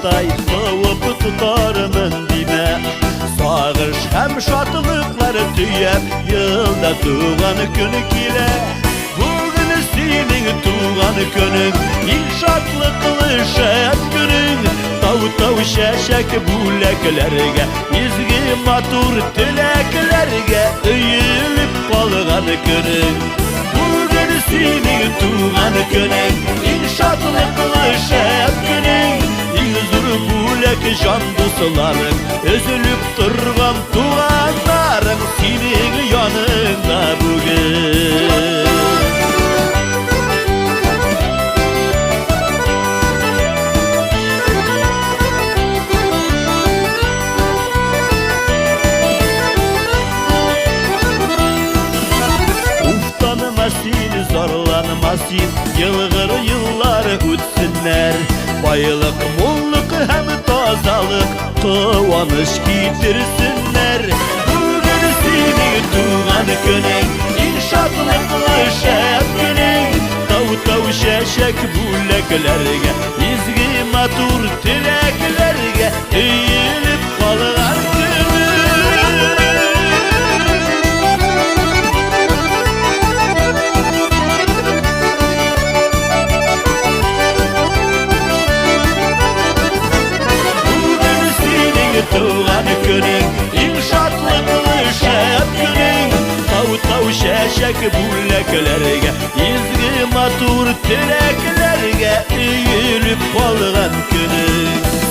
Тай сауып тұтарымын деме. Сағыш һәм шатлықлар түйеп, Йылда туған күні келе. Бүгін сенің туған күнің, Ең шатлықлы шәт күнің. Тау-тау шәшәк бүләкләргә, Изге матур тіләкләргә Өйіліп қалған күнің. Бүгін сенің туған күнің, Ең шатлықлы шәт күнің. Ең зор бүләк жан дусларың, Өзіліп тұрған туғандарың Сенің яныңда бүгін. Зарланмасын, йылғыр йыллар үтсіннәр. Байлық, моллық һәм тазалық Қуаныш китерсіннәр. Бүгін сенің туған күнің, Ең шатлықлы шәт күнің. Тау-тау шәшәк бүләкләргә, Изге матур тіләкләргә Өйіліп қалған туған күнің, Ең шатлықлы шәт күнің. Тау-тау шәшәк бүләкләргә, Изге матур тіләкләргә Өйіліп қалған күнің.